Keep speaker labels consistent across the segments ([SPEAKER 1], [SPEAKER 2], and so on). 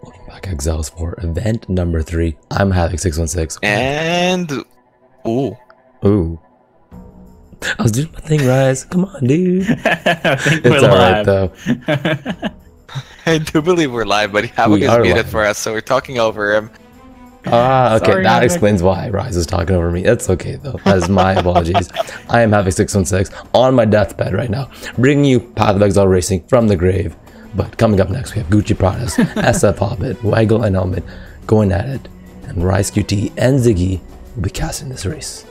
[SPEAKER 1] Welcome back, Exiles, for event number 3. I'm having 616.
[SPEAKER 2] And ooh.
[SPEAKER 1] I was doing my thing, Rise. Come on, dude.
[SPEAKER 3] I think
[SPEAKER 1] It's alright though.
[SPEAKER 2] I do believe we're live, but Havoc is muted for us, so we're talking over him.
[SPEAKER 1] Ah, okay,
[SPEAKER 3] Sorry,
[SPEAKER 1] that
[SPEAKER 3] Havoc.
[SPEAKER 1] explains why Rise is talking over me. That's okay though. That is my apologies. I am having 616 on my deathbed right now, bringing you Path of Exile Racing from the grave. But coming up next, we have GucciPradas, SFHobbit, Waggle, and Helman going at it, and Rise QT and Ziggy will be casting this race.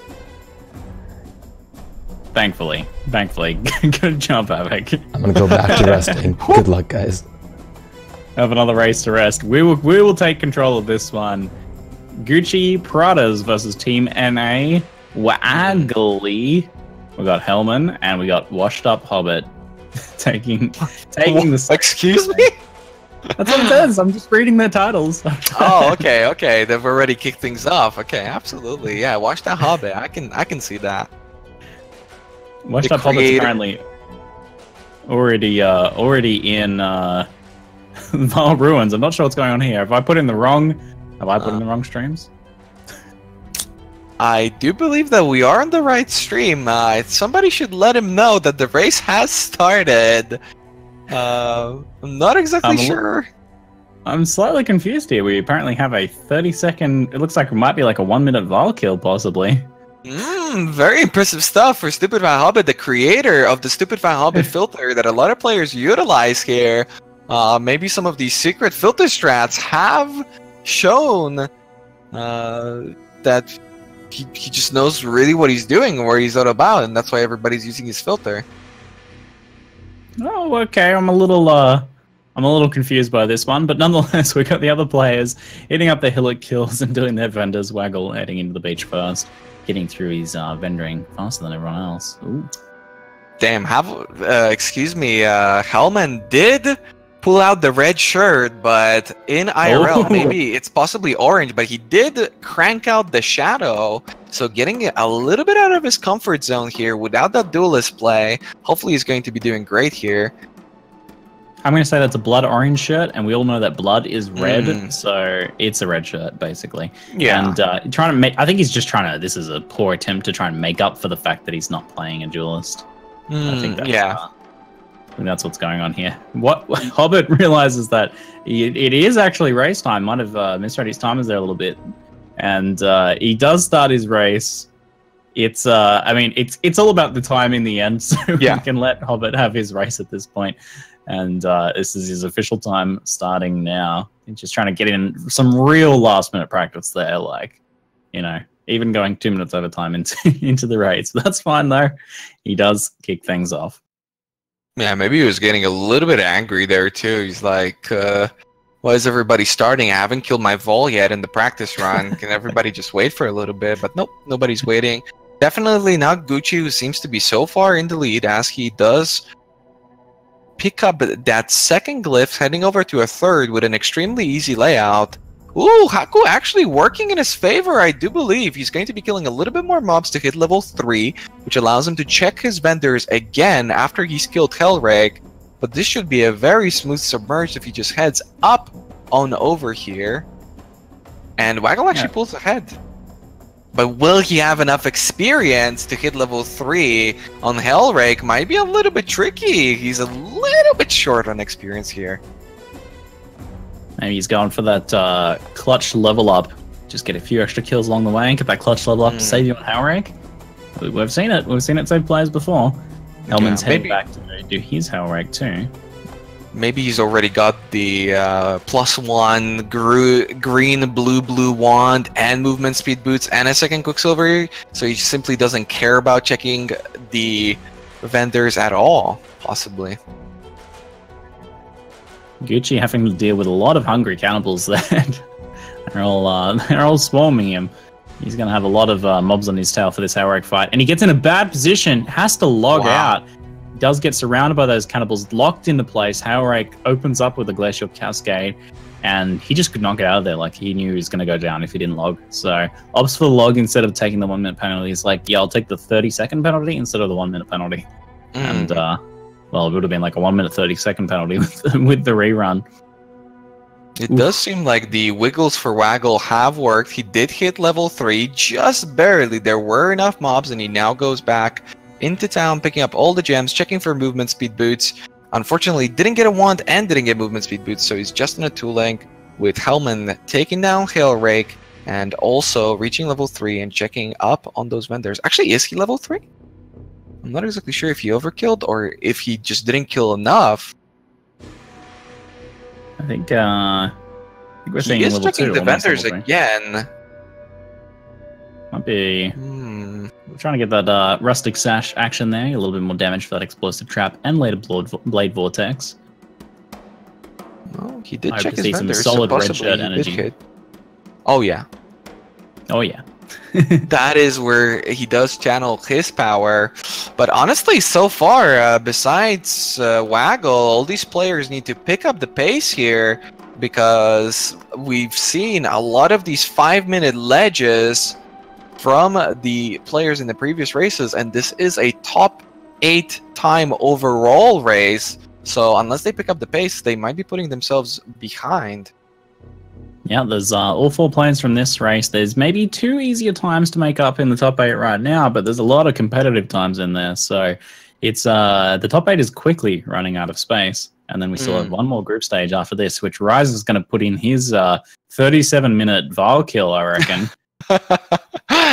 [SPEAKER 3] Thankfully. Good job, Havoc.
[SPEAKER 1] I'm gonna go back to resting. Good luck, guys.
[SPEAKER 3] Have another race to rest. We will take control of this one. GucciPradas versus Team NA. Waggle. We got Helman and we got washed up Hobbit taking the.
[SPEAKER 2] Excuse me?
[SPEAKER 3] That's what it says. I'm just reading their titles.
[SPEAKER 2] Oh, okay. They've already kicked things off. Okay, absolutely. Yeah, watch that Hobbit. I can see that.
[SPEAKER 3] Washed up Hobbit's apparently already in Vaal ruins. I'm not sure what's going on here. Have I put in the wrong streams?
[SPEAKER 2] I do believe that we are on the right stream. Somebody should let him know that the race has started. I'm not exactly sure.
[SPEAKER 3] I'm slightly confused here. We apparently have a 30-second... It looks like it might be like a 1-minute Vaal kill, possibly.
[SPEAKER 2] Very impressive stuff for Stupid SFHobbit, the creator of the Stupid SFHobbit filter that a lot of players utilize here. Maybe some of these secret filter strats have shown that he just knows really what he's doing and where he's all about, and that's why everybody's using his filter.
[SPEAKER 3] Oh, okay. I'm a little confused by this one, but nonetheless, we got the other players hitting up the hillock kills and doing their vendors. Waggle heading into the beach first, getting through his vendoring faster than everyone else. Ooh.
[SPEAKER 2] Damn, excuse me, Helman did pull out the red shirt, but in IRL, maybe it's possibly orange, but he did crank out the shadow, so getting a little bit out of his comfort zone here without that duelist play. Hopefully he's going to be doing great here.
[SPEAKER 3] I'm going to say that's a blood orange shirt, and we all know that blood is red, so it's a red shirt, basically.
[SPEAKER 2] Yeah.
[SPEAKER 3] And trying to make... I think he's just trying to... This is a poor attempt to try and make up for the fact that he's not playing a duelist. I think that's... I think that's what's going on here. What Hobbit realizes that it is actually race time. Might have misread his timers there a little bit, and he does start his race. It's I mean, it's all about the time in the end, so we can let Hobbit have his race at this point. And this is his official time starting now. He's just trying to get in some real last minute practice there, like, you know, even going 2 minutes over time into the race. But that's fine though. He does kick things off.
[SPEAKER 2] Yeah, maybe he was getting a little bit angry there too. He's like, why is everybody starting? I haven't killed my Vaal yet in the practice run. Can everybody just wait for a little bit? But nope, nobody's waiting. Definitely not Gucci, who seems to be so far in the lead, as he does pick up that second glyph, heading over to a third with an extremely easy layout. Ooh, Haku actually working in his favor, I do believe. He's going to be killing a little bit more mobs to hit level 3, which allows him to check his vendors again after he's killed Hellrake. But this should be a very smooth submerge if he just heads up on over here. And Waggle actually pulls ahead. But will he have enough experience to hit level 3 on Hellrake? Might be a little bit tricky. He's a little bit short on experience here.
[SPEAKER 3] Maybe he's going for that clutch level up. Just get a few extra kills along the way and get that clutch level up to save you on Hellrake. We've seen it. We've seen it save players before. Helman's heading back to do his Hellrake too.
[SPEAKER 2] Maybe he's already got the +1 green, blue wand and movement speed boots and a second Quicksilver, so he simply doesn't care about checking the vendors at all, possibly.
[SPEAKER 3] Gucci having to deal with a lot of hungry cannibals there. they're all swarming him. He's going to have a lot of mobs on his tail for this Hellrake fight. And he gets in a bad position, has to log out. Does get surrounded by those cannibals, locked into place. Hellrake opens up with a Glacial Cascade, and he just could not get out of there. Like, he knew he was going to go down if he didn't log. So, opts for the log instead of taking the 1 minute penalty. He's like, yeah, I'll take the 30-second penalty instead of the 1 minute penalty. And, well, it would have been like a 1 minute 30-second penalty with the rerun.
[SPEAKER 2] It does seem like the wiggles for Waggle have worked. He did hit level 3, just barely. There were enough mobs, and he now goes back into town, picking up all the gems, checking for movement speed boots. Unfortunately, didn't get a wand and didn't get movement speed boots, so he's just in a 2-link with Helman taking down Hail Rake and also reaching level 3 and checking up on those vendors. Actually, is he level 3? I'm not exactly sure if he overkilled or if he just didn't kill enough.
[SPEAKER 3] I think we're seeing level 2.
[SPEAKER 2] He is checking the vendors again.
[SPEAKER 3] Might be... We're trying to get that Rustic Sash action there. A little bit more damage for that Explosive Trap and later Blade Vortex.
[SPEAKER 2] Well, he did
[SPEAKER 3] I
[SPEAKER 2] check his
[SPEAKER 3] see
[SPEAKER 2] vendors.
[SPEAKER 3] some solid red
[SPEAKER 2] Possibly
[SPEAKER 3] shirt
[SPEAKER 2] he did
[SPEAKER 3] energy.
[SPEAKER 2] hit. Oh, yeah.
[SPEAKER 3] Oh, yeah.
[SPEAKER 2] That is where he does channel his power. But honestly, so far, besides Waggle, all these players need to pick up the pace here because we've seen a lot of these 5-minute ledges from the players in the previous races, and this is a top 8 time overall race. So unless they pick up the pace, they might be putting themselves behind.
[SPEAKER 3] Yeah, there's all 4 players from this race. There's maybe 2 easier times to make up in the top 8 right now, but there's a lot of competitive times in there. So it's the top 8 is quickly running out of space. And then we still have one more group stage after this, which Rise is going to put in his 37-minute Vaal kill, I reckon.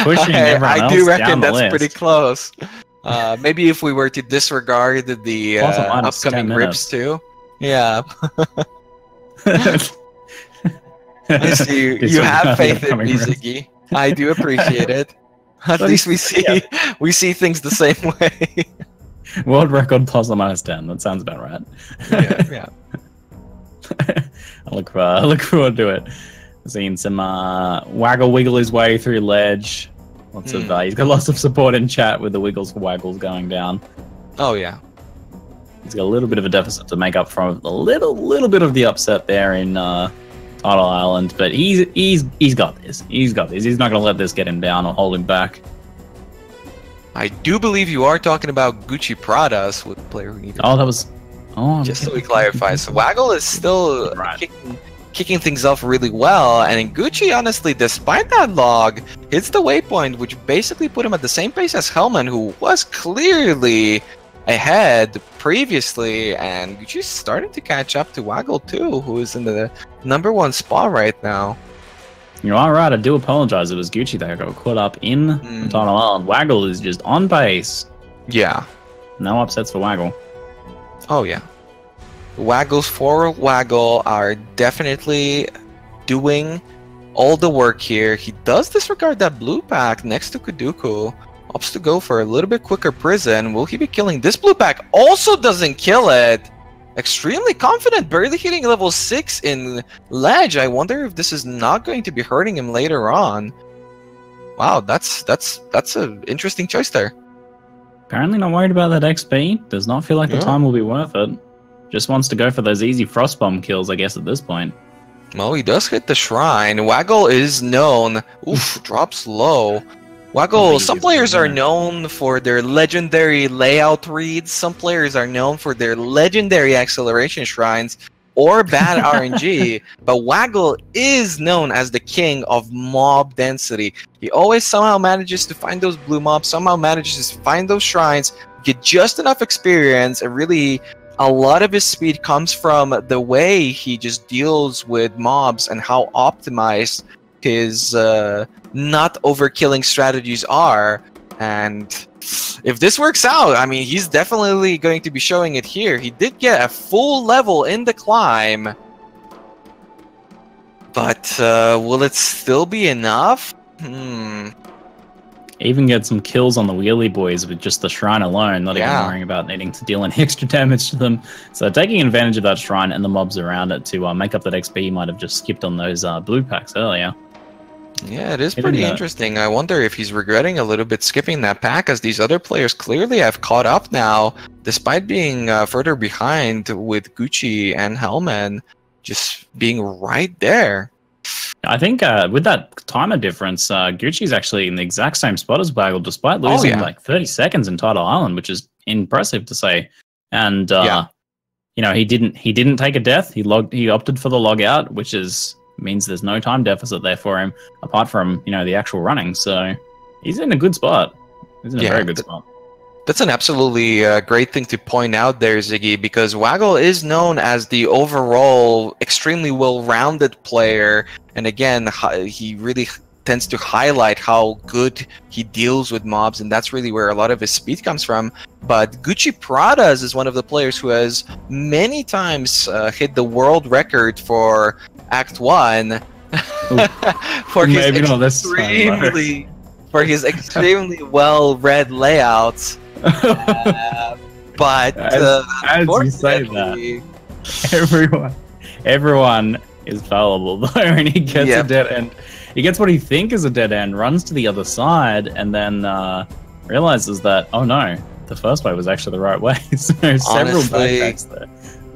[SPEAKER 3] Pushing everyone else
[SPEAKER 2] I do reckon
[SPEAKER 3] down the
[SPEAKER 2] that's
[SPEAKER 3] list.
[SPEAKER 2] pretty close. Maybe if we were to disregard the upcoming grips too. Yeah. I see you have faith in me, Ziggy. I do appreciate it. At least we see things the same way.
[SPEAKER 3] World record plus or minus 10. That sounds about right.
[SPEAKER 2] Yeah.
[SPEAKER 3] I look forward to it. Seeing some Waggle wiggle his way through ledge. Lots of he's got lots of support in chat with the wiggles for Waggles going down.
[SPEAKER 2] Oh yeah.
[SPEAKER 3] He's got a little bit of a deficit to make up from a little bit of the upset there in Tidal Island, but he's got this. He's got this. He's not going to let this get him down or hold him back.
[SPEAKER 2] I do believe you are talking about GucciPradas with the player who needed.
[SPEAKER 3] Oh, that was. Oh,
[SPEAKER 2] just so we clarify. So Waggle is still kicking things off really well, and Gucci, honestly, despite that log, hits the waypoint, which basically put him at the same pace as Helman, who was clearly ahead previously, and Gucci's starting to catch up to Waggle too, who is in the #1 spot right now.
[SPEAKER 3] You are right, I do apologize. It was Gucci that got caught up in Tidal Island. Waggle is just on pace.
[SPEAKER 2] Yeah.
[SPEAKER 3] No upsets for Waggle.
[SPEAKER 2] Oh, yeah. Waggles for Waggle are definitely doing all the work here. He does disregard that blue pack next to Kuduku. Opts to go for a little bit quicker prison. Will he be killing this blue pack? Also doesn't kill it. Extremely confident, barely hitting level 6 in ledge. I wonder if this is not going to be hurting him later on. Wow, that's an interesting choice there.
[SPEAKER 3] Apparently not worried about that XP. Does not feel like the time will be worth it. Just wants to go for those easy Frostbomb kills, I guess, at this point.
[SPEAKER 2] Well, he does hit the shrine. Waggle is known. Oof, drops low. Waggle, some players are known for their legendary layout reads. Some players are known for their legendary acceleration shrines or bad RNG. But Waggle is known as the king of mob density. He always somehow manages to find those blue mobs, somehow manages to find those shrines, get just enough experience, and really a lot of his speed comes from the way he just deals with mobs and how optimized his not overkilling strategies are. And if this works out, I mean, he's definitely going to be showing it here. He did get a full level in the climb, but will it still be enough?
[SPEAKER 3] Even get some kills on the wheelie boys with just the shrine alone, not even worrying about needing to deal any extra damage to them. So taking advantage of that shrine and the mobs around it to make up that XP he might have just skipped on those blue packs earlier.
[SPEAKER 2] Yeah, it is pretty interesting. I wonder if he's regretting a little bit skipping that pack, as these other players clearly have caught up now, despite being further behind with Gucci and Helman just being right there.
[SPEAKER 3] I think with that timer difference, Gucci's actually in the exact same spot as Waggle, despite losing like 30 seconds in Tidal Island, which is impressive to say. And you know, he didn't take a death. He opted for the log out, which means there's no time deficit there for him, apart from, you know, the actual running. So he's in a good spot. He's in a very good spot.
[SPEAKER 2] That's an absolutely great thing to point out there, Ziggy, because Waggle is known as the overall extremely well-rounded player. And again, he really tends to highlight how good he deals with mobs, and that's really where a lot of his speed comes from. But GucciPradas is one of the players who has many times hit the world record for Act 1 for his extremely well-read layouts. But
[SPEAKER 3] as you say that, everyone is fallible though, and he gets a dead end. He gets what he thinks is a dead end, runs to the other side, and then realizes that, oh no, the first way was actually the right way. So several backtracks there.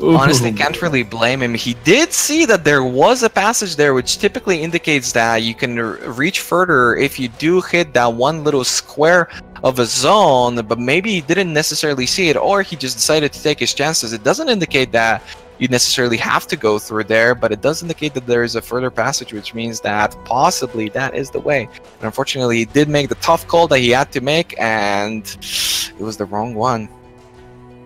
[SPEAKER 3] Ooh.
[SPEAKER 2] Honestly, can't really blame him. He did see that there was a passage there, which typically indicates that you can reach further if you do hit that one little square of a zone, but maybe he didn't necessarily see it, or he just decided to take his chances. It doesn't indicate that you necessarily have to go through there, but it does indicate that there is a further passage, which means that possibly that is the way. And unfortunately, he did make the tough call that he had to make, and it was the wrong one.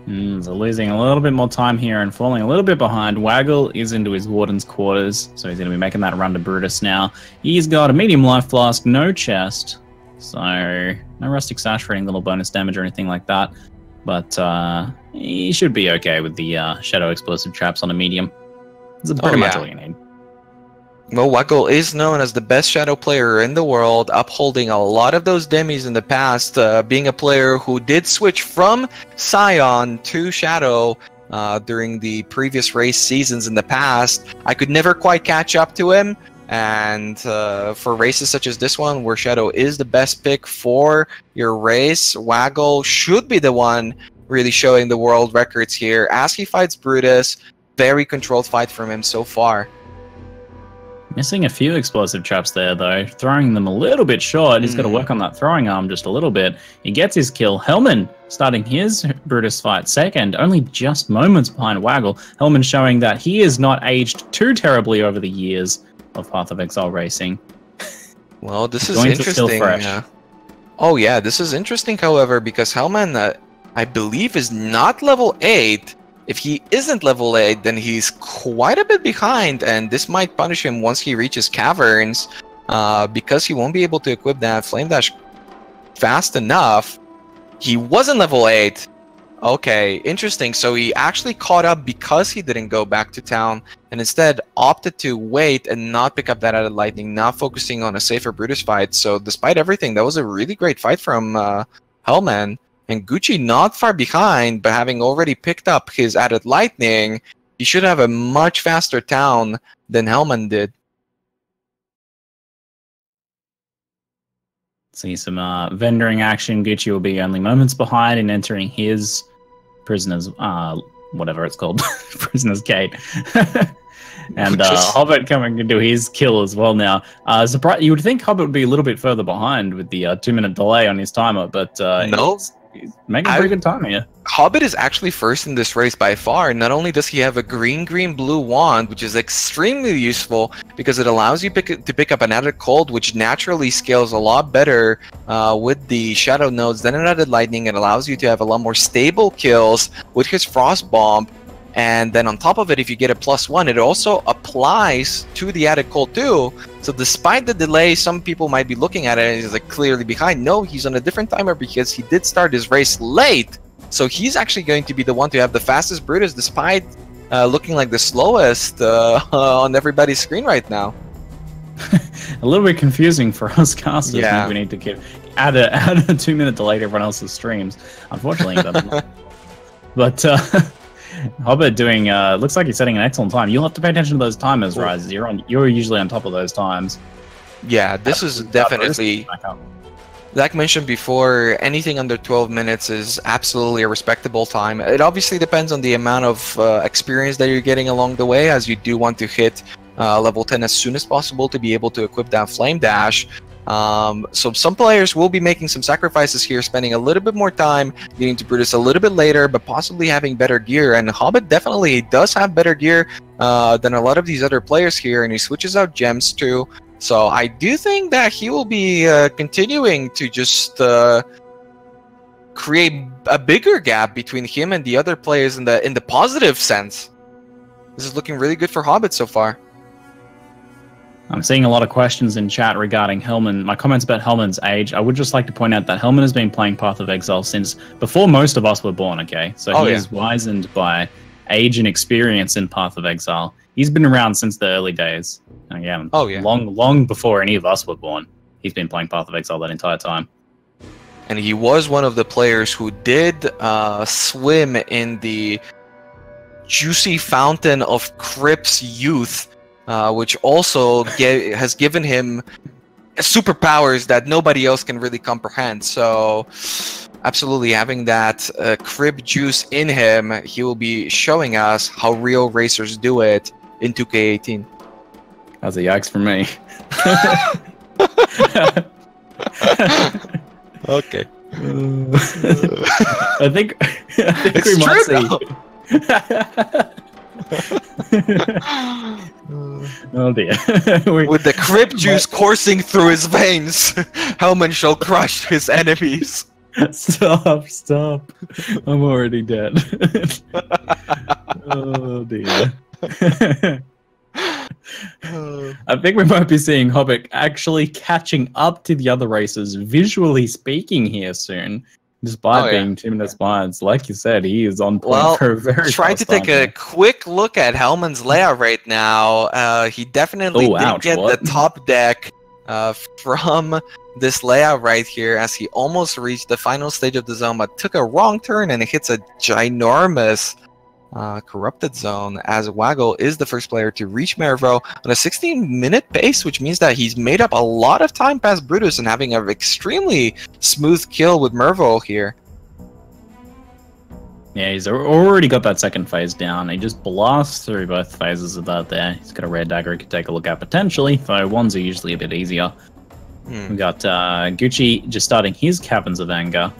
[SPEAKER 3] So losing a little bit more time here and falling a little bit behind. Waggle is into his Warden's quarters, so he's going to be making that run to Brutus now. He's got a medium life flask, no chest, so no rustic sash for any little bonus damage or anything like that. But he should be okay with the shadow explosive traps on a medium. That's pretty much all you need.
[SPEAKER 2] Well, Waggle is known as the best Shadow player in the world, upholding a lot of those demis in the past, being a player who did switch from Scion to Shadow during the previous race seasons in the past. I could never quite catch up to him, and for races such as this one, where Shadow is the best pick for your race, Waggle should be the one really showing the world records here as he fights Brutus. Very controlled fight from him so far.
[SPEAKER 3] Missing a few explosive traps there, though. Throwing them a little bit short. He's got to work on that throwing arm just a little bit. He gets his kill. Helman starting his Brutus fight second, only just moments behind Waggle. Helman showing that he is not aged too terribly over the years of Path of Exile racing.
[SPEAKER 2] Well, this is interesting. Oh yeah, this is interesting, however, because Helman, I believe, is not level 8. If he isn't level 8, then he's quite a bit behind, and this might punish him once he reaches Caverns, because he won't be able to equip that Flame Dash fast enough. He wasn't level 8. Okay, interesting. So he actually caught up because he didn't go back to town, and instead opted to wait and not pick up that added lightning, not focusing on a safer Brutus fight. So despite everything, that was a really great fight from Helman. And Gucci not far behind, but having already picked up his added lightning, he should have a much faster town than Helman did.
[SPEAKER 3] See some vendoring action. Gucci will be only moments behind in entering his prisoner's, whatever it's called, prisoner's gate. And Hobbit coming to do his kill as well now. You would think Hobbit would be a little bit further behind with the 2-minute delay on his timer, but
[SPEAKER 2] no.
[SPEAKER 3] He's making a pretty good time here.
[SPEAKER 2] Hobbit is actually first in this race by far. Not only does he have a green-blue wand, which is extremely useful because it allows you to pick up an added cold, which naturally scales a lot better with the shadow nodes than an added lightning. It allows you to have a lot more stable kills with his frost bomb. And then on top of it, if you get a +1, it also applies to the added cold too. So despite the delay, some people might be looking at it and he's like clearly behind. No, he's on a different timer because he did start his race late. So he's actually going to be the one to have the fastest Brutus, despite looking like the slowest on everybody's screen right now.
[SPEAKER 3] A little bit confusing for us casters. Yeah. We need to add a 2-minute delay to everyone else's streams. Unfortunately, but Hobbit doing looks like he's setting an excellent time. You'll have to pay attention to those timers, Rise. You're usually on top of those times.
[SPEAKER 2] Yeah, this is definitely, like mentioned before, anything under 12 minutes is absolutely a respectable time. It obviously depends on the amount of experience that you're getting along the way, as you do want to hit level 10 as soon as possible to be able to equip that Flame Dash. So some players will be making some sacrifices here, spending a little bit more time getting to Brutus a little bit later, but possibly having better gear. And Hobbit definitely does have better gear than a lot of these other players here, and he switches out gems too. So I do think that he will be continuing to just create a bigger gap between him and the other players in the positive sense. This is looking really good for Hobbit so far.
[SPEAKER 3] I'm seeing a lot of questions in chat regarding Helman. My comments about Helman's age. I would just like to point out that Helman has been playing Path of Exile since before most of us were born, okay? So he is wizened by age and experience in Path of Exile. He's been around since the early days. Again, long before any of us were born. He's been playing Path of Exile that entire time.
[SPEAKER 2] And he was one of the players who did swim in the juicy fountain of Crypt's youth, which also has given him superpowers that nobody else can really comprehend. So, absolutely, having that Crib juice in him, he will be showing us how real racers do it in 2K18.
[SPEAKER 3] That's a yikes for me.
[SPEAKER 2] Okay.
[SPEAKER 3] I think we might see. Oh dear.
[SPEAKER 2] With the Crib juice coursing through his veins, Helman shall crush his enemies.
[SPEAKER 3] Stop. I'm already dead. Oh dear. I think we might be seeing Hobbit actually catching up to the other races, visually speaking, here soon. Despite being 2 minutes behind, like you said, he is on point for a very
[SPEAKER 2] trying to take a quick look at Helman's layout right now. He definitely did get the top deck from this layout right here as he almost reached the final stage of the zone, but took a wrong turn and it hits a ginormous corrupted zone, as Waggle is the first player to reach Mervo on a 16-minute pace, which means that he's made up a lot of time past Brutus and having an extremely smooth kill with Mervo here.
[SPEAKER 3] Yeah, he's already got that second phase down. He just blasts through both phases of that there. He's got a rare dagger he could take a look at potentially, though ones are usually a bit easier. We got Gucci just starting his Caverns of Anger,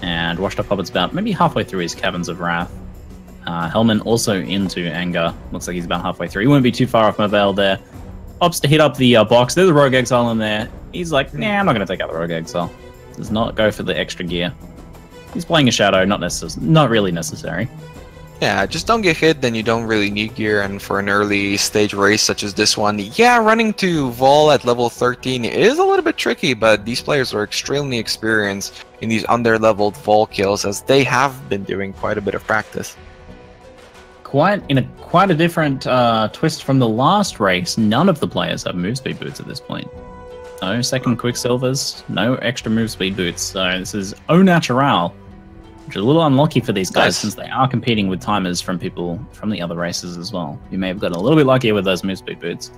[SPEAKER 3] and Washed Up Hobbit's about maybe halfway through his Caverns of Wrath. Helman also into Anger. Looks like he's about halfway through. He won't be too far off my Vaal there. Opts to hit up the box. There's a Rogue Exile in there. He's like, nah, I'm not going to take out the Rogue Exile. Does not go for the extra gear. He's playing a Shadow, not really necessary.
[SPEAKER 2] Yeah, just don't get hit, then you don't really need gear. And for an early stage race such as this one, yeah, running to Vaal at level 13 is a little bit tricky, but these players are extremely experienced in these under-leveled Vaal kills, as they have been doing quite a bit of practice.
[SPEAKER 3] Quite a different twist from the last race. None of the players have move speed boots at this point. No second Quicksilvers, no extra move speed boots. So this is au natural, which is a little unlucky for these guys since they are competing with timers from people from the other races as well. You may have gotten a little bit luckier with those move speed boots.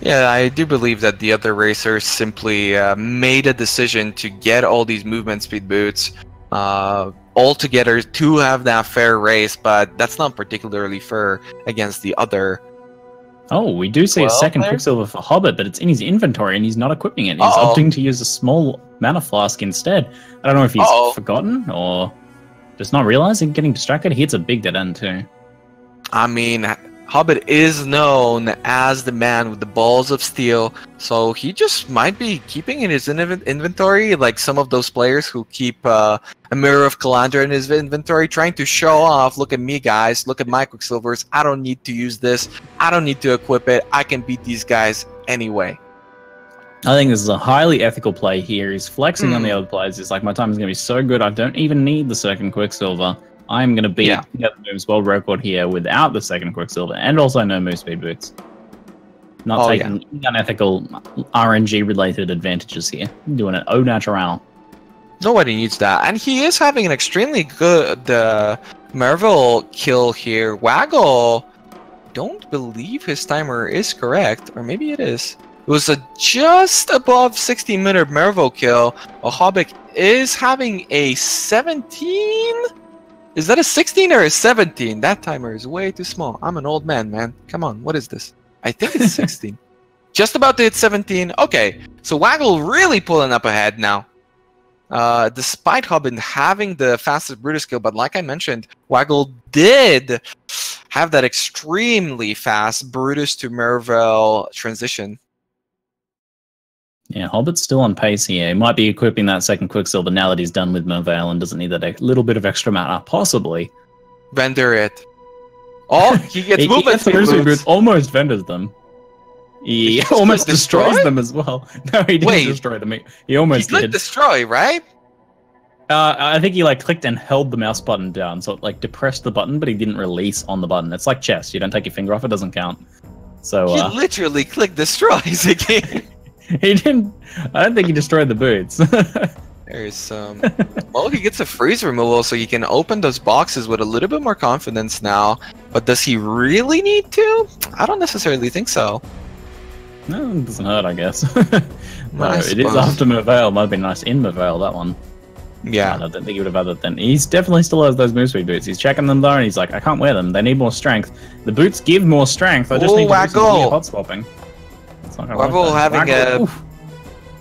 [SPEAKER 2] Yeah, I do believe that the other racers simply made a decision to get all these movement speed boots all together to have that fair race, but that's not particularly fair against the other.
[SPEAKER 3] Oh, we do see a second Quicksilver for Hobbit, but it's in his inventory and he's not equipping it. He's opting to use a small mana flask instead. I don't know if he's forgotten or just not realizing, getting distracted. He hits a big dead end too.
[SPEAKER 2] I mean, Hobbit is known as the man with the balls of steel, so he just might be keeping in his inventory like some of those players who keep a Mirror of Calandra in his inventory, trying to show off, look at me guys, look at my Quicksilvers, I don't need to use this, I don't need to equip it, I can beat these guys anyway.
[SPEAKER 3] I think this is a highly ethical play here. He's flexing on the other players. He's like, my time is going to be so good, I don't even need the second Quicksilver. I'm going to beat the moves world record here without the second Quicksilver, and also no move speed boots. Not taking any unethical RNG-related advantages here. Doing it au natural.
[SPEAKER 2] Nobody needs that. And he is having an extremely good Mervo kill here. Waggle, don't believe his timer is correct, or maybe it is. It was a just above 60-minute Mervo kill. A Hobbit is having a 17? Is that a 16 or a 17? That timer is way too small. I'm an old man, man. Come on, what is this? I think it's 16. Just about to hit 17. Okay, so Waggle really pulling up ahead now. Despite Hobbit having the fastest Brutus skill, but like I mentioned, Waggle did have that extremely fast Brutus to Merville transition.
[SPEAKER 3] Yeah, Hobbit's still on pace here. He might be equipping that second Quicksilver now that he's done with Mervale and doesn't need that little bit of extra mana, possibly.
[SPEAKER 2] Vendor it. Oh, he gets movement boots.
[SPEAKER 3] Almost vendors them. He almost destroys them as well. No, he didn't destroy them. He almost did.
[SPEAKER 2] Destroy, right?
[SPEAKER 3] I think he like clicked and held the mouse button down, so it like depressed the button, but he didn't release on the button. It's like chess. You don't take your finger off, it doesn't count. So
[SPEAKER 2] he literally clicked destroys again.
[SPEAKER 3] He didn't. I don't think he destroyed the boots.
[SPEAKER 2] There's some. Well, he gets a freeze removal, so he can open those boxes with a little bit more confidence now. But does he really need to? I don't necessarily think so.
[SPEAKER 3] No, it doesn't hurt, I guess. No, it is after Mervale. Might have been nice in Mervale, that one.
[SPEAKER 2] Yeah.
[SPEAKER 3] I don't think he would have had it then. He's definitely still has those move speed boots. He's checking them though, and he's like, I can't wear them. They need more strength. The boots give more strength. I just need to do some hot swapping.
[SPEAKER 2] Waggle having a... Oof.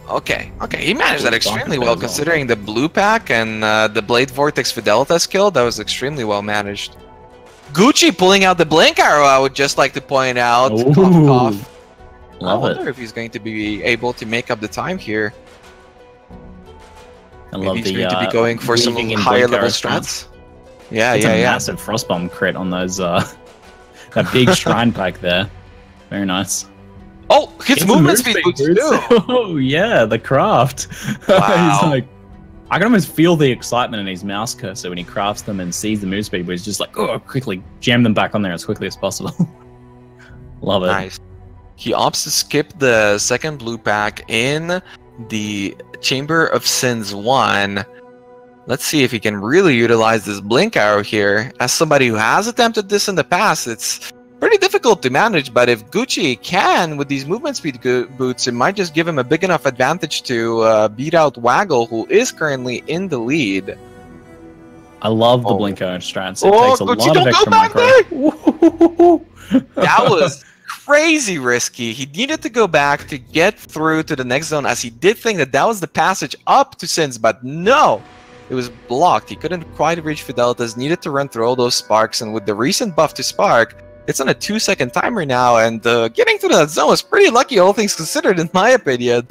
[SPEAKER 2] Okay, he managed that extremely well, considering the blue pack and the Blade Vortex Fidelitas skill. That was extremely well managed. Gucci pulling out the Blink Arrow, I would just like to point out. Cough. I wonder if he's going to be able to make up the time here. Maybe he's going to be going for some higher level strats. Yeah,
[SPEAKER 3] it's a massive Frostbomb crit on those, that big shrine pack there. Very nice.
[SPEAKER 2] Oh, hits movement speed boots too.
[SPEAKER 3] Oh yeah, the craft.
[SPEAKER 2] Wow.
[SPEAKER 3] He's like, I can almost feel the excitement in his mouse cursor when he crafts them and sees the move speed, but he's just like, oh, quickly jam them back on there as quickly as possible. Love it.
[SPEAKER 2] Nice. He opts to skip the second blue pack in the Chamber of Sins 1. Let's see if he can really utilize this Blink Arrow here. As somebody who has attempted this in the past, it's pretty difficult to manage, but if Gucci can, with these movement speed boots, it might just give him a big enough advantage to beat out Waggle, who is currently in the lead.
[SPEAKER 3] I love the Blink Arrow strats. It takes a lot of extra
[SPEAKER 2] micro. That was crazy risky. He needed to go back to get through to the next zone, as he did think that that was the passage up to Sins, but no! It was blocked. He couldn't quite reach Fidelitas, needed to run through all those sparks, and with the recent buff to Spark, it's on a 2-second timer now, and getting through that zone was pretty lucky, all things considered, in my opinion.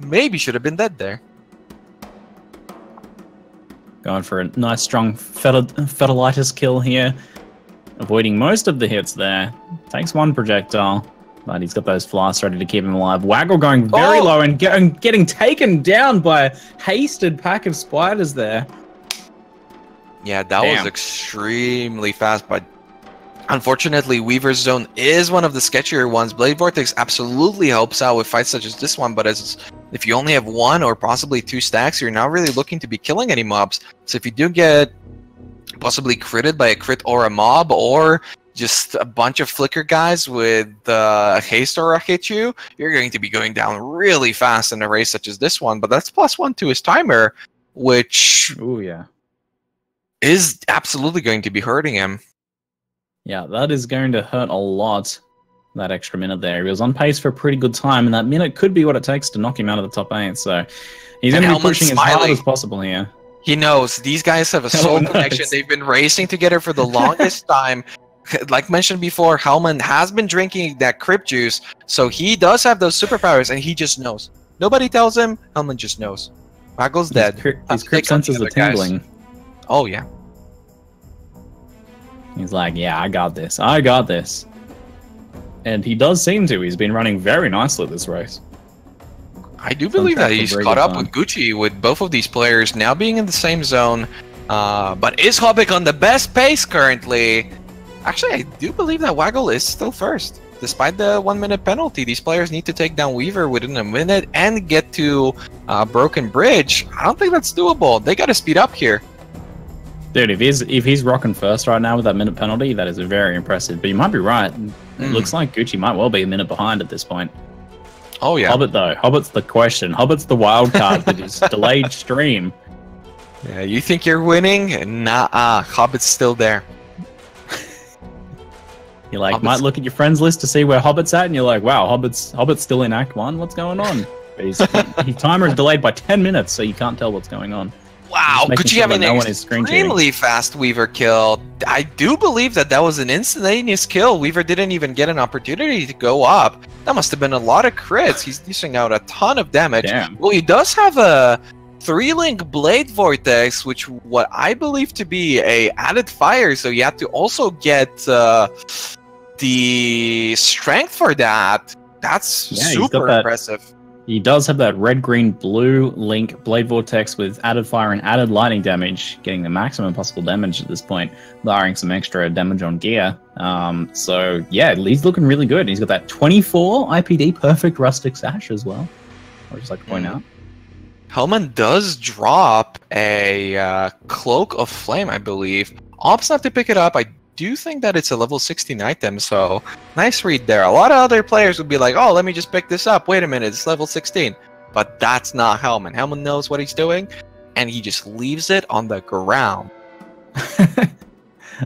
[SPEAKER 2] Maybe should have been dead there.
[SPEAKER 3] Going for a nice, strong Fidelitas kill here. Avoiding most of the hits there. Takes one projectile, but he's got those flasks ready to keep him alive. Waggle going very low and getting taken down by a hasted pack of spiders there.
[SPEAKER 2] Yeah, that was extremely fast, but unfortunately, Weaver's Zone is one of the sketchier ones. Blade Vortex absolutely helps out with fights such as this one, but if you only have 1 or possibly 2 stacks, you're not really looking to be killing any mobs. So if you do get possibly critted by a crit or a mob, or just a bunch of flicker guys with a haste aura hit you, you're going to be going down really fast in a race such as this one. But that's +1 to his timer, which is absolutely going to be hurting him.
[SPEAKER 3] Yeah, that is going to hurt a lot, that extra minute there. He was on pace for a pretty good time, and that minute could be what it takes to knock him out of the top 8. So he's going to be pushing as hard as possible here.
[SPEAKER 2] He knows. These guys have a soul connection. They've been racing together for the longest time. Like mentioned before, Helman has been drinking that Crypt juice, so he does have those superpowers, and he just knows. Nobody tells him. Helman just knows. Waggle's dead.
[SPEAKER 3] His Crypt senses are tingling.
[SPEAKER 2] Oh, yeah.
[SPEAKER 3] He's like, yeah, I got this. I got this. And he does seem to. He's been running very nicely this race.
[SPEAKER 2] I do believe that he's caught up with Gucci, with both of these players now being in the same zone. But is Hobbit on the best pace currently? Actually, I do believe that Waggle is still first. Despite the 1-minute penalty, these players need to take down Weaver within a minute and get to Broken Bridge. I don't think that's doable. They got to speed up here.
[SPEAKER 3] Dude, if he's rocking first right now with that minute penalty, that is very impressive. But you might be right. It looks like Gucci might well be a minute behind at this point.
[SPEAKER 2] Oh, yeah.
[SPEAKER 3] Hobbit, though. Hobbit's the question. Hobbit's the wild card with his delayed stream.
[SPEAKER 2] Yeah, you think you're winning? Nah, Hobbit's still there.
[SPEAKER 3] You like might look at your friends list to see where Hobbit's at, and you're like, wow, Hobbit's still in Act 1. What's going on? His timer is delayed by 10 minutes, so you can't tell what's going on.
[SPEAKER 2] Wow, Gucci having an extremely fast Weaver kill. I do believe that was an instantaneous kill. Weaver didn't even get an opportunity to go up. That must have been a lot of crits. He's dishing out a ton of damage. Damn. Well, he does have a 3-link Blade Vortex, which what I believe to be a added fire. So you have to also get the strength for that. That's super impressive.
[SPEAKER 3] He does have that red, green, blue link Blade Vortex with added fire and added lightning damage, getting the maximum possible damage at this point, barring some extra damage on gear. So yeah, he's looking really good. He's got that 24 IPD perfect rustic sash as well. I'd just like to point out.
[SPEAKER 2] Helman does drop a Cloak of Flame, I believe. Opts not to pick it up. I do think that it's a level 16 item, so nice read there. A lot of other players would be like, oh, let me just pick this up. Wait a minute, it's level 16. But that's not Helman. Helman knows what he's doing, and he just leaves it on the ground.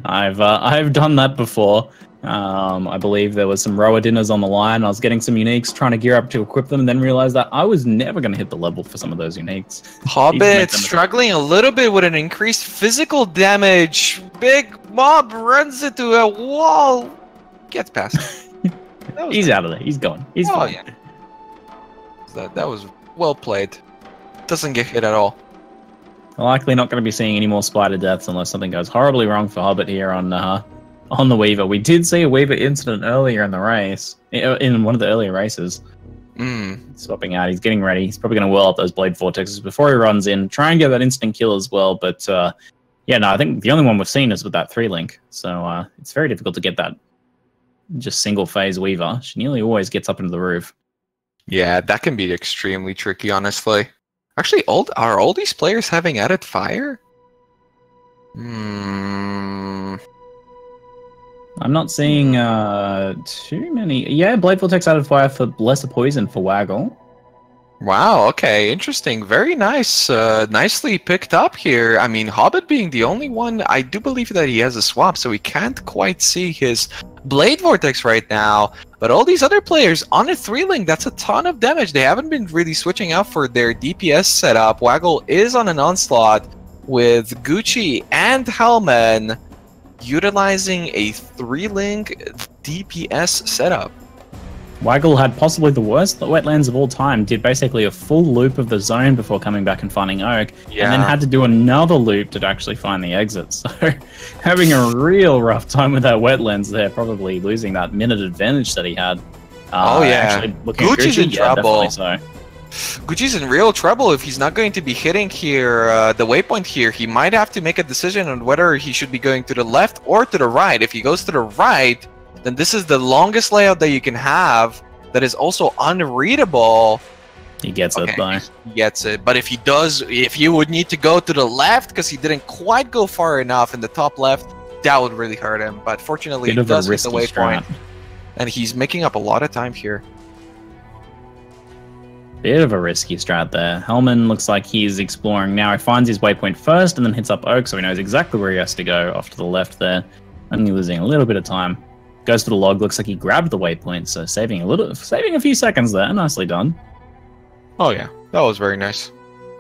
[SPEAKER 3] I've done that before. I believe there was some rower dinners on the line. I was getting some uniques, trying to gear up to equip them, and then realized that I was never going to hit the level for some of those uniques.
[SPEAKER 2] Hobbit struggling a little bit with an increased physical damage. Big mob runs into a wall. Gets past.
[SPEAKER 3] He's out of there. He's gone. He's fine.
[SPEAKER 2] Yeah. That was well played. Doesn't get hit at all.
[SPEAKER 3] Likely not going to be seeing any more spider deaths unless something goes horribly wrong for Hobbit here on the Weaver. We did see a Weaver incident earlier in the race, in one of the earlier races. Swapping out, he's getting ready. He's probably going to whirl up those Blade Vortexes before he runs in. Try and get that instant kill as well, but yeah, no, I think the only one we've seen is with that 3-link, so it's very difficult to get that just single-phase Weaver. She nearly always gets up into the roof.
[SPEAKER 2] Yeah, that can be extremely tricky, honestly. Actually, are all these players having added fire?
[SPEAKER 3] I'm not seeing too many. Yeah, Blade Vortex added fire for lesser poison for Waggle.
[SPEAKER 2] Wow, okay, interesting. Very nice. Nicely picked up here. I mean, Hobbit being the only one, I do believe that he has a swap, so we can't quite see his Blade Vortex right now. But all these other players on a 3-link, that's a ton of damage. They haven't been really switching out for their DPS setup. Waggle is on an onslaught with Gucci and Helman utilizing a 3-link DPS setup.
[SPEAKER 3] Waggle had possibly the worst wetlands of all time, did basically a full loop of the zone before coming back and finding Oak, and then had to do another loop to actually find the exit. So having a real rough time with that wetlands there, probably losing that minute advantage that he had.
[SPEAKER 2] Gucci's in trouble. Gucci's in real trouble if he's not going to be hitting here, the waypoint here. He might have to make a decision on whether he should be going to the left or to the right. If he goes to the right, then this is the longest layout that you can have that is also unreadable.
[SPEAKER 3] He gets it, though.
[SPEAKER 2] He gets it. But if you would need to go to the left because he didn't quite go far enough in the top left, that would really hurt him. But fortunately, he does hit the waypoint. And he's making up a lot of time here.
[SPEAKER 3] Bit of a risky strat there. Helman looks like he's exploring now. He finds his waypoint first and then hits up Oak, so he knows exactly where he has to go off to the left there. Only losing a little bit of time. Goes to the log, looks like he grabbed the waypoint, so saving a few seconds there. Nicely done.
[SPEAKER 2] Oh yeah, that was very nice.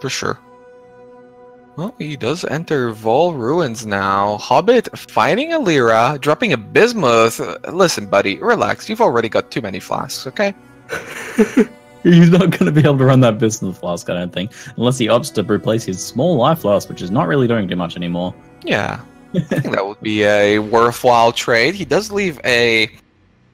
[SPEAKER 2] For sure. Well, he does enter Vaal Ruins now. Hobbit fighting a Lyra, dropping a Bismuth. Listen, buddy, relax. You've already got too many flasks, okay?
[SPEAKER 3] He's not going to be able to run that Bismuth flask, I don't think, unless he opts to replace his small life flask, which is not really doing too much anymore.
[SPEAKER 2] Yeah. I think that would be a worthwhile trade. He does leave a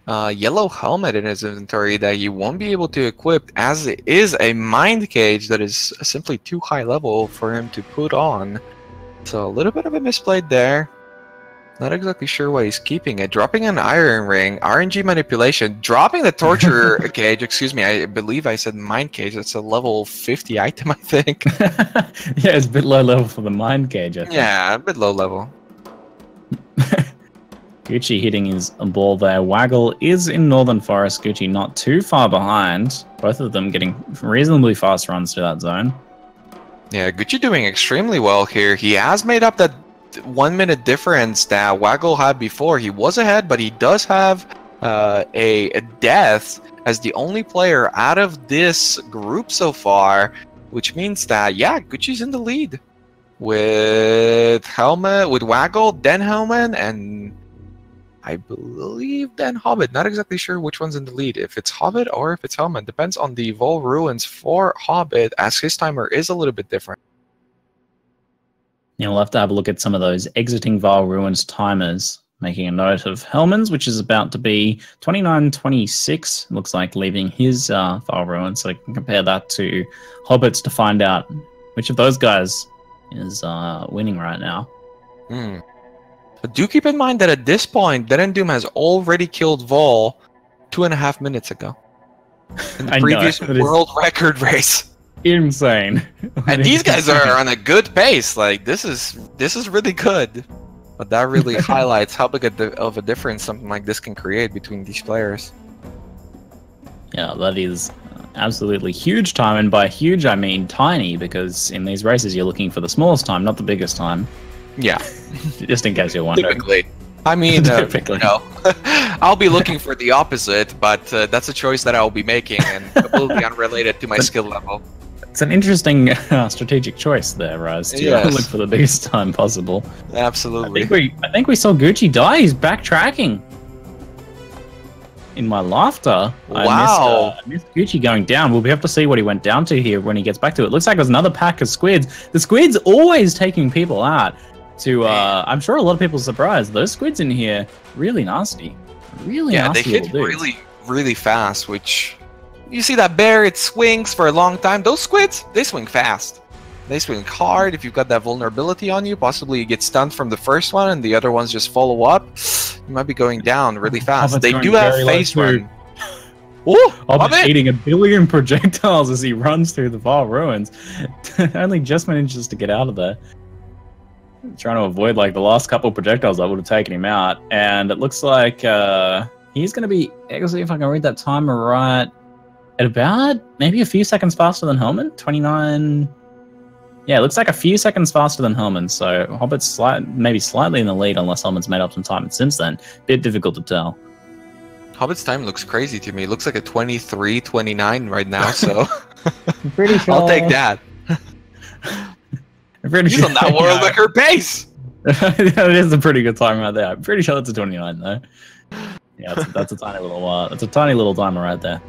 [SPEAKER 2] yellow helmet in his inventory that he won't be able to equip, as it is a mind cage that is simply too high level for him to put on. So a little bit of a misplayed there. Not exactly sure why he's keeping it. Dropping an iron ring, RNG manipulation, dropping the torture cage. Excuse me, I believe I said mind cage. It's a level 50 item, I think.
[SPEAKER 3] Yeah, it's a bit low level for the mind cage, I think.
[SPEAKER 2] Yeah, a bit low level.
[SPEAKER 3] Gucci hitting his ball there. Waggle is in Northern Forest. Gucci not too far behind. Both of them getting reasonably fast runs to that zone.
[SPEAKER 2] Yeah, Gucci doing extremely well here. He has made up that 1 minute difference that Waggle had before. He was ahead, but he does have a death as the only player out of this group so far, which means that, yeah, Gucci's in the lead with Helman, with Waggle, then Helman, and I believe then Hobbit. Not exactly sure which one's in the lead, if it's Hobbit or if it's Helman. Depends on the Vaal ruins for Hobbit, as his timer is a little bit different.
[SPEAKER 3] You'll have to have a look at some of those exiting Vaal ruins timers. Making a note of Helman's, which is about to be 29:26. Looks like leaving his Vaal ruins, so I can compare that to Hobbit's to find out which of those guys is winning right now.
[SPEAKER 2] But do keep in mind that at this point, Dead and Doom has already killed Vaal 2.5 minutes ago in the previous world record race.
[SPEAKER 3] Insane.
[SPEAKER 2] And these guys are on a good pace. Like this is really good. But that really highlights how big of a difference something like this can create between these players.
[SPEAKER 3] Yeah, that is absolutely huge time, and by huge I mean tiny, because in these races you're looking for the smallest time, not the biggest time.
[SPEAKER 2] Yeah.
[SPEAKER 3] Just in case you're wondering.
[SPEAKER 2] Typically. I mean,
[SPEAKER 3] Typically.
[SPEAKER 2] No. I'll be looking for the opposite, but that's a choice that I'll be making and completely unrelated to my skill level.
[SPEAKER 3] It's an interesting strategic choice there, Raz, to look for the biggest time possible.
[SPEAKER 2] Absolutely.
[SPEAKER 3] I think we saw Gucci die. He's backtracking. In my laughter,
[SPEAKER 2] wow.
[SPEAKER 3] I missed Gucci going down. We'll have to see what he went down to here when he gets back to it. Looks like there's another pack of squids. The squids always taking people out. I'm sure a lot of people are surprised. Those squids in here, really nasty. Really nasty.
[SPEAKER 2] Yeah, they hit really fast, which... You see that bear, it swings for a long time. Those squids, they swing fast. They swing hard. If you've got that vulnerability on you, possibly you get stunned from the first one and the other ones just follow up. You might be going down really fast. They do have phase run.
[SPEAKER 3] Hobbit eating 1 billion projectiles as he runs through the Vaal ruins. Only just manages to get out of there. Trying to avoid like the last couple of projectiles that would have taken him out. And it looks like he's going to be, let's see if I can read that timer right, at about maybe a few seconds faster than Helman. 29. Yeah, it looks like a few seconds faster than Helman. So Hobbit's maybe slightly in the lead, unless Helman's made up some time since then. Bit difficult to tell.
[SPEAKER 2] Hobbit's time looks crazy to me. It looks like a 23:29 right now. So
[SPEAKER 3] I'm pretty sure
[SPEAKER 2] I'll take that. He's on that world record pace.
[SPEAKER 3] It is a pretty good time right there. I'm pretty sure it's a 29 though. Yeah, that's a tiny little. That's a tiny little timer right there.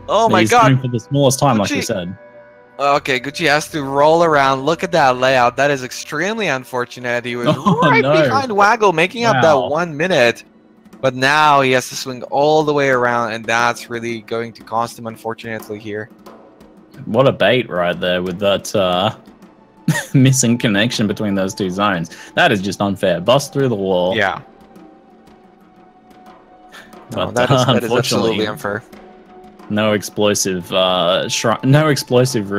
[SPEAKER 2] Oh my god!
[SPEAKER 3] Going for the smallest time, like you said.
[SPEAKER 2] Okay, Gucci has to roll around. Look at that layout. That is extremely unfortunate. He was behind Waggle, making up that 1 minute. But now he has to swing all the way around, and that's really going to cost him, unfortunately, here.
[SPEAKER 3] What a bait right there with that missing connection between those two zones. That is just unfair. Bust through the wall.
[SPEAKER 2] Yeah.
[SPEAKER 3] But
[SPEAKER 2] that is absolutely unfair.
[SPEAKER 3] No explosive room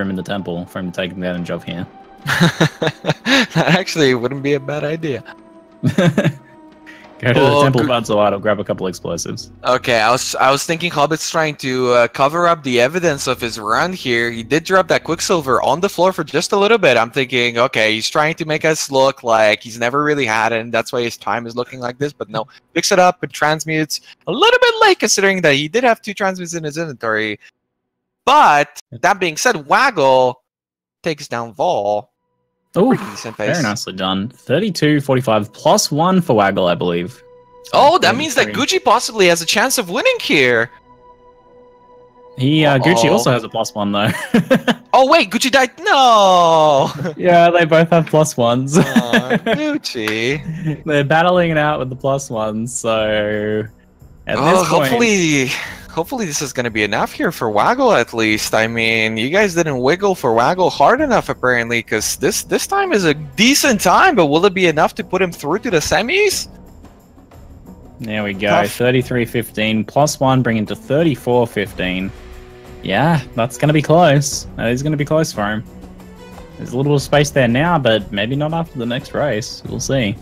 [SPEAKER 3] in the temple for him to take advantage of here.
[SPEAKER 2] That actually wouldn't be a bad idea.
[SPEAKER 3] Go to the temple Vaal, grab a couple explosives.
[SPEAKER 2] Okay, I was thinking Hobbit's trying to cover up the evidence of his run here. He did drop that Quicksilver on the floor for just a little bit. I'm thinking, okay, he's trying to make us look like he's never really had it, and that's why his time is looking like this. But no, picks it up and transmutes a little bit late, considering that he did have 2 transmutes in his inventory. But that being said, Waggle takes down Vaal.
[SPEAKER 3] Oh, very nicely done. 32-45 plus 1 for Waggle, I believe.
[SPEAKER 2] Oh, that means that Gucci possibly has a chance of winning here.
[SPEAKER 3] Gucci also has a plus 1 though.
[SPEAKER 2] Oh wait, Gucci died. No.
[SPEAKER 3] Yeah, they both have plus 1s.
[SPEAKER 2] Gucci.
[SPEAKER 3] They're battling it out with the plus 1s. So at this point,
[SPEAKER 2] hopefully this is going to be enough here for Waggle at least. I mean, you guys didn't wiggle for Waggle hard enough apparently, because this time is a decent time, but will it be enough to put him through to the semis?
[SPEAKER 3] There we go. 33-15 plus 1, bringing to 34-15. Yeah, that's going to be close. That is going to be close for him. There's a little space there now, but maybe not after the next race. We'll see.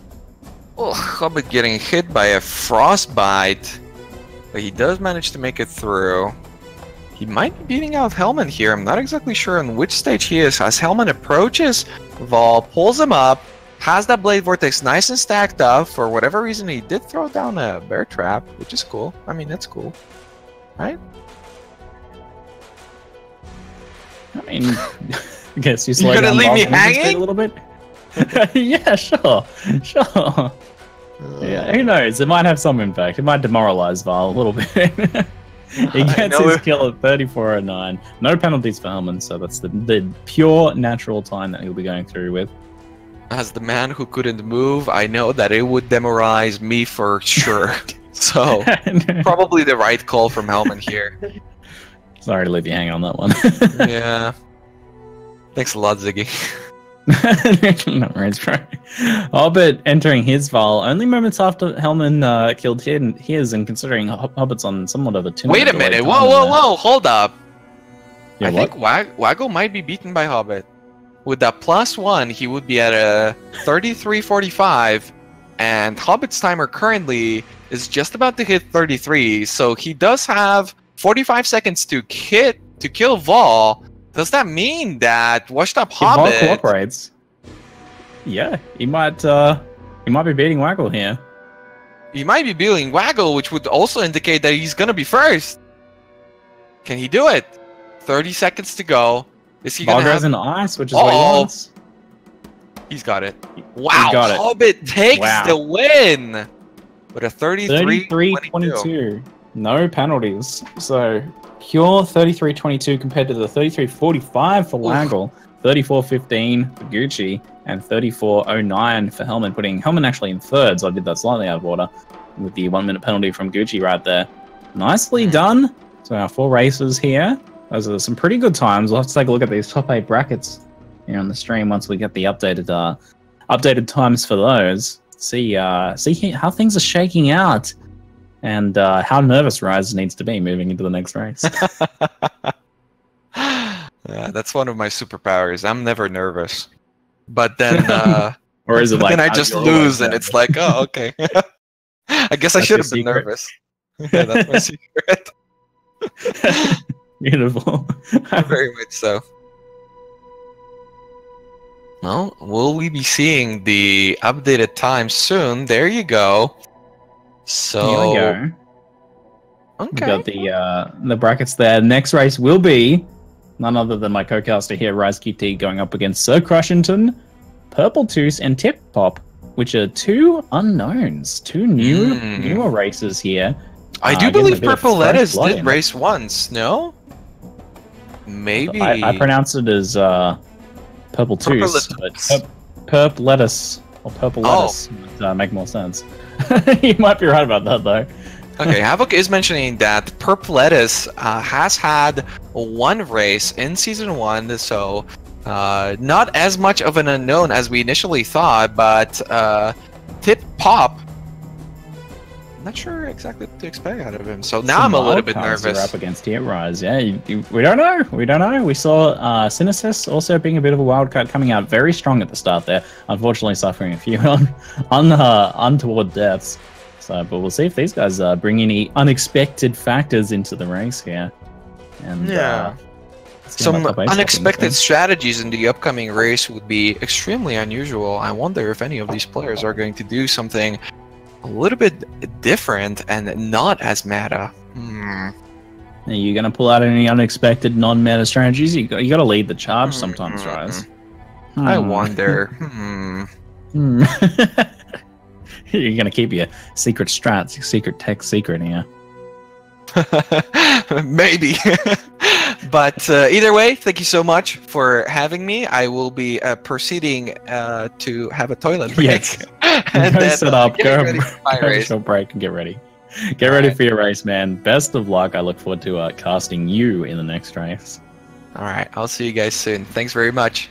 [SPEAKER 2] Oh, Hobbit getting hit by a frostbite. But he does manage to make it through. He might be beating out Helman here. I'm not exactly sure on which stage he is. As Helman approaches, Vaal pulls him up, has that Blade Vortex nice and stacked up. For whatever reason, he did throw down a bear trap, which is cool. I mean, that's cool, right?
[SPEAKER 3] I mean, I guess
[SPEAKER 2] you're gonna leave me hanging
[SPEAKER 3] a little bit. Yeah, sure. Yeah, who knows? It might have some impact. It might demoralize Vaal a little bit. He gets his kill at 34.09. No penalties for Helman, so that's the pure natural time that he'll be going through with.
[SPEAKER 2] As the man who couldn't move, I know that it would demoralize me for sure. So, probably the right call from Helman here.
[SPEAKER 3] Sorry to leave you hanging on that one.
[SPEAKER 2] Yeah. Thanks a lot, Ziggy.
[SPEAKER 3] No worries, bro. Hobbit entering his Vaal only moments after Helman killed his, and considering Hobbit's on somewhat of a 2
[SPEAKER 2] Wait a minute, whoa, hold up.
[SPEAKER 3] Yeah,
[SPEAKER 2] I think Waggle might be beaten by Hobbit. With that +1, he would be at a 33.45, and Hobbit's timer currently is just about to hit 33, so he does have 45 seconds to kill Vaal. Does that mean that washed up Hobbit?
[SPEAKER 3] If Vaal cooperates, yeah, he might be beating Waggle here.
[SPEAKER 2] He might be beating Waggle, which would also indicate that he's gonna be first. Can he do it? 30 seconds to go. Is he gonna have
[SPEAKER 3] an ice, which is what he wants?
[SPEAKER 2] He's got it. Wow, got it. Hobbit takes the win with a 33.22.
[SPEAKER 3] No penalties. So pure 33.22 compared to the 33.45 for Waggle, 34.15 for Gucci, and 34.09 for Helman, putting Helman actually in third. So I did that slightly out of order with the 1 minute penalty from Gucci right there. Nicely done. So our 4 races here. Those are some pretty good times. We'll have to take a look at these top 8 brackets here on the stream once we get the updated times for those. See how things are shaking out, and how nervous Rise needs to be moving into the next race.
[SPEAKER 2] Yeah, that's one of my superpowers. I'm never nervous, but then
[SPEAKER 3] or is it like
[SPEAKER 2] then I just lose, and it's like, oh, okay. I guess I should have been nervous. Yeah, that's my secret.
[SPEAKER 3] Beautiful.
[SPEAKER 2] Very much so. Well, will we be seeing the updated time soon? There you go. So
[SPEAKER 3] here we go.
[SPEAKER 2] Okay.
[SPEAKER 3] We've got the brackets there. Next race will be none other than my co-caster here, Rise QT, going up against Sir Crushington, Purple Toos, and Tip Pop, which are 2 unknowns, 2 newer races here.
[SPEAKER 2] I do believe Purple Lettuce did race once, no? Maybe.
[SPEAKER 3] I pronounce it as Purple Toos, but Purple Lettuce or Purple Lettuce would make more sense. You might be right about that, though.
[SPEAKER 2] Okay, Havoc is mentioning that Purple Lettuce has had 1 race in Season 1, so not as much of an unknown as we initially thought, but Tip Pop, not sure exactly what to expect out of him. So now I'm a little bit nervous.
[SPEAKER 3] Up against here, Rise. Yeah, we don't know. We don't know. We saw Synesis also being a bit of a wild card, coming out very strong at the start there. Unfortunately, suffering a few untoward deaths. So, but we'll see if these guys bring any unexpected factors into the race here. And
[SPEAKER 2] yeah. Some unexpected strategies in the upcoming race would be extremely unusual. I wonder if any of these players are going to do something a little bit different and not as meta.
[SPEAKER 3] Are you going to pull out any unexpected non-meta strategies? You got to lead the charge sometimes, Rise.
[SPEAKER 2] I wonder.
[SPEAKER 3] You're going to keep your secret strats, your secret tech secret here.
[SPEAKER 2] Maybe. But either way, thank you so much for having me. I will be proceeding to have a toilet break.
[SPEAKER 3] Yes. And go then, set up, go a short break and get ready. Get ready for your race, man. Best of luck. I look forward to casting you in the next race.
[SPEAKER 2] All right. I'll see you guys soon. Thanks very much.